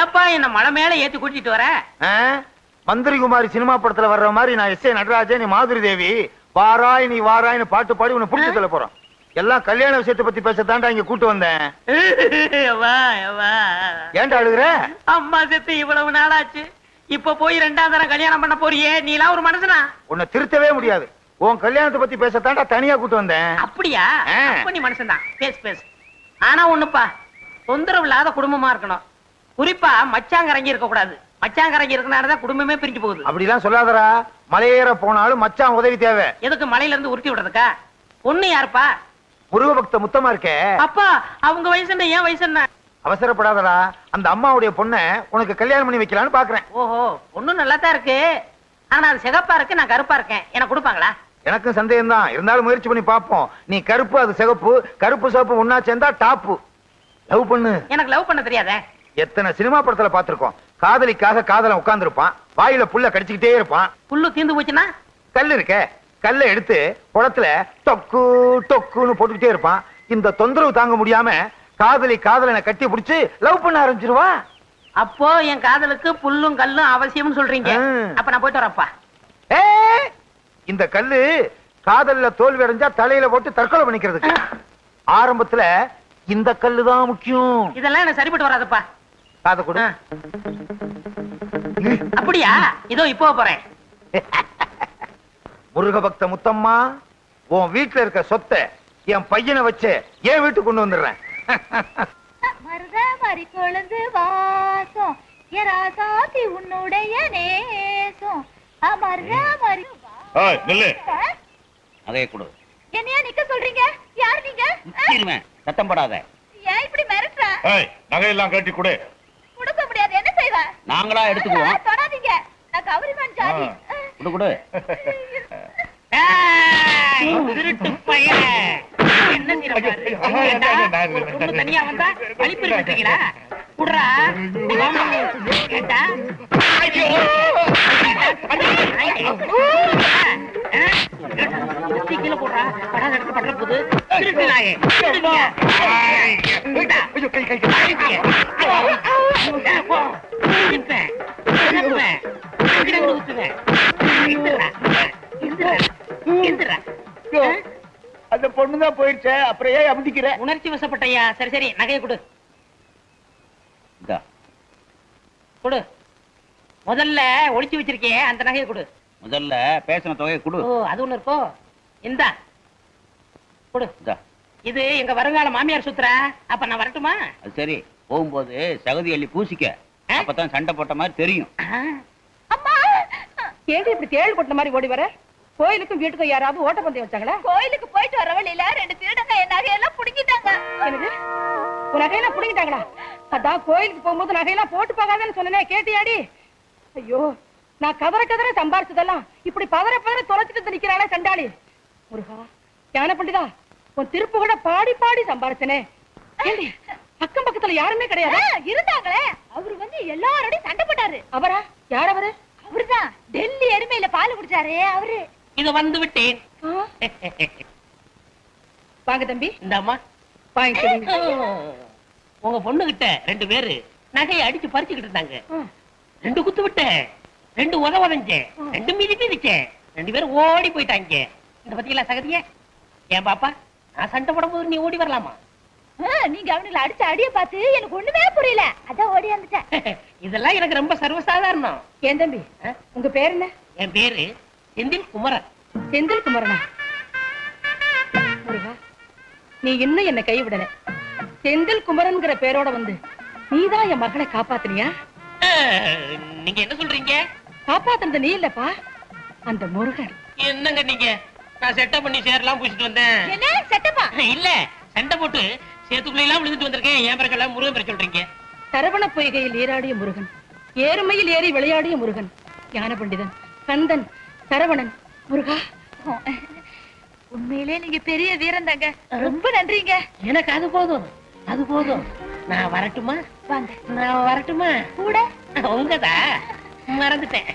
ஏப்பா என்ன மலை மேல ஏத்தி கூட்டிட்டு வர? மந்திரி குமாரி சினிமா படத்துல வர்ற மாதிரி நான் எஸ் ஏ நடராஜன், நீ மாதுரி தேவி, வாராய் நீ வாராய்னு பாட்டு பாடி உன்னை புடிச்சு தள்ள போறோம். எல்லாம் கல்யாண விஷயத்தை பத்தி பேசத்தாண்டா இங்க கூட்டு வந்தேன். ஏன்டா அழுகுற? அம்மா செத்து இவ்வளவு நாளாச்சு, இப்ப போய் 2ஆம் தரம் கல்யாணம் பண்ண போறியே, நீலாம் ஒரு மனுஷனா? உன்னை திருத்தவே முடியாது. உன் கல்யாணத்தை பத்தி பேசத்தாண்டா தனியா கூட்டு வந்தேன். அப்படியா? அப்ப நீ மனுஷன் தான், பேசு பேசு. ஆனா ஒண்ணுப்பா, தொந்தரவு இல்லாத குடும்பமா இருக்கணும். குறிப்பா மச்சாங்கரங்கி இருக்க கூடாது. மச்சாங்கரங்கி இருக்கனாலதான் குடும்பமே பிரிஞ்சு போகுது. அப்படிலாம் சொல்லாதரா. மலையேற போனாலும் மச்சான் உதவி தேவை. எதுக்கு மலையில இருந்து உருட்டி விடுறதுக்கா? ஒண்ணு யாருப்பா? முருக பக்த முத்தமா இருக்கே. அப்பா அவங்க வயசு என்ன, ஏன் வயசு என்ன? அவசரப்படாதடா. அந்த அம்மாவுடைய பொண்ணை உனக்கு கல்யாணம் பண்ணி வைக்கலான்னு பாக்குறேன். ஓஹோ, பொண்ணு நல்லா தான் இருக்கு. ஆனா அது சிகப்பா இருக்கு, நான் கருப்பா இருக்கேன். எனக்கு கொடுப்பாங்களா? எனக்கும் சந்தேகம் தான், இருந்தாலும் முயற்சி பண்ணி பாப்போம். நீ கருப்பு, அது சிகப்பு. கருப்பு சிவப்பு ஒன்னா சேர்ந்தா டாப்பு. லவ் பண்ணு. எனக்கு லவ் பண்ண தெரியாதே. எத்தனை சினிமா படத்துல பாத்துருக்கோம். காதலிக்காக காதலன் உட்கார்ந்து இருப்பான், வாயில புல்ல கடிச்சுக்கிட்டே இருப்பான். புல்லு தீந்து போச்சுன்னா கல்லு இருக்க, கல்லை எடுத்து குளத்துல டொக்கு டொக்குன்னு போட்டுக்கிட்டே இருப்பான். இந்த தொந்தரவு தாங்க முடியாம காதலி காதலனை கட்டி பிடிச்சு லவ் பண்ண ஆரம்பிச்சிருவா. அப்போ என் காதலுக்கு புல்லும் கல்லும் அவசியம்னு சொல்றீங்க. அப்ப நான் போயிட்டு வரப்பா. இந்த கல்லு காதல்ல தோல்வி அடைஞ்சா தலையில போட்டு தற்கொலை பண்ணிக்கிறதுக்கு. ஆரம்பத்துல இந்த கல்லுதான் முக்கியம். இதெல்லாம் எனக்கு சரிப்பட்டு வராதுப்பா. காதை கொடு. அப்படியா? இதோ இப்போ போறேன். முருக பக்த முத்தம்மா, உன் வீட்டுல இருக்க சொத்தை என் பையனை வச்சு என் வீட்டுக்கு கொண்டு வந்துடுறேன். மருதமரி கொழுந்து வாசம் எராசாத்தி உன்னுடைய நேசம். மருதமரி அதையே கொடு. என்னையா நிக்க சொல்றீங்க? யார் நீங்க? சத்தம் படாத. ஏன் இப்படி மிரட்டுற? நகையெல்லாம் கட்டி கொடு. கொடுக்க முடியாது. என்ன செய்வ? நாங்களா எடுத்துக்குவோம். தொடாதீங்க, நான் கௌரிமான் ஜாதி. கொடு கொடு. திருட்டு பையன் என்ன தனியா வந்தா வலிப்பு இருக்கீங்களா? குடுறா கேட்டா கீழே போடுறா. படம் எடுத்து படுற போது திருட்டு நாயே அந்த பொண்ணுதான் போயிடுச்ச, அப்புறம் ஏன் அமுதிக்கிற? உணர்ச்சி வசப்பட்டையா. சரி சரி, நகையை கொடு. கொடு. முதல்ல ஒளிச்சு வச்சிருக்கே அந்த நகையை கொடு. முதல்ல பேசின தொகையை கொடு. ஓ, அது ஒண்ணு இருக்கோ. இந்தா கொடு. இது எங்க வருங்கால மாமியார் சுத்துற. அப்ப நான் வரட்டுமா? அது சரி, போகும்போது சகதி அள்ளி பூசிக்க. அப்பதான் சண்டை போட்ட மாதிரி தெரியும். கேள்வி இப்படி தேள் கொட்ட மாதிரி ஓடி வர. கோயிலுக்கும் வீட்டுக்கும் யாராவது ஓட்டப்பந்தயம் வச்சாங்களா? கோயிலுக்கு போயிட்டு வர வழியில 2 திருடங்க என் நகையெல்லாம் புடுங்கிட்டாங்க. எனக்கு உன் நகையெல்லாம் புடுங்கிட்டாங்களா? அதான் கோயிலுக்கு போகும்போது நகையெல்லாம் போட்டு போகாதன்னு சொன்னே, கேட்டியாடி? ஐயோ, நான் கதற கதற சம்பாரிச்சதெல்லாம் இப்படி பதற பதற தொலைச்சிட்டு நிக்கிறாளே சண்டாளி. முருகா, ஞான பண்டிதா, உன் திருப்பு கூட பாடி பாடி சம்பாரிச்சனே. அக்கம் பக்கத்துல யாருமே கிடையாது. இருந்தாங்களே, அவரு வந்து எல்லாரோடையும் சண்டை போட்டாரு. அவரா? யார் அவரு? அவருதான் டெல்லி எருமையில பால் குடிச்சாரே அவரு. இத வந்து விட்டேன். வாங்க தம்பி. இந்த அம்மா வாங்க. உங்க பொண்ணு கிட்ட 2 பேரு நகையை அடிச்சு பறிச்சுக்கிட்டு இருந்தாங்க. 2 குத்து விட்டேன், 2 உதவதஞ்சேன், 2 மிதிச்சேன். 2 பேரும் ஓடி போயிட்டாங்க. இந்த பத்தியெல்லாம் சகதிய ஏன் பாப்பா, நான் சண்டை போடும் போது நீ ஓடி வரலாமா? நீங்க அவனுங்களை அடிச்ச அடிய பார்த்து எனக்கு ஒண்ணுமே புரியல, அதான் ஓடி வந்துட்டேன். இதெல்லாம் எனக்கு ரொம்ப சர்வசாதாரணம். ஏன் தம்பி, உங்க பேர் என்ன? என் பேரு செந்தில் குமரன். செந்தில் குமரனா? முருகா, நீ இன்னும் என்ன கைவிடல. செந்தில் குமரன்ங்கிற பேரோட வந்து நீதான் என் மகளை காப்பாத்தினியா? நீங்க என்ன சொல்றீங்க? காப்பாத்துனது நீ இல்லப்பா, அந்த முருகன். என்னங்க நீங்க? நான் செட்டப் பண்ணி சேரலாம் பூசிட்டு வந்தேன். என்ன செட்டப்பா? இல்ல, சண்டை போட்டு சேத்துக்குள்ள எல்லாம் விழுந்துட்டு வந்திருக்கேன். ஏன் பேர சொல்ல முருகன் பேர சொல்றீங்க? சரவண பொய்கையில் நீராடிய முருகன், ஏறுமையில் ஏறி விளையாடிய முருகன், ஞான பண்டிதன், கந்தன், சரவணன். முருகா, உண்மையிலே நீங்க பெரிய வீரன் தாங்க. ரொம்ப நன்றிங்க. எனக்கு அது போதும், அது போதும். நான் வரட்டுமா? வாங்க. நான் வரட்டுமா? கூட உங்கதா மறந்துட்டேன்.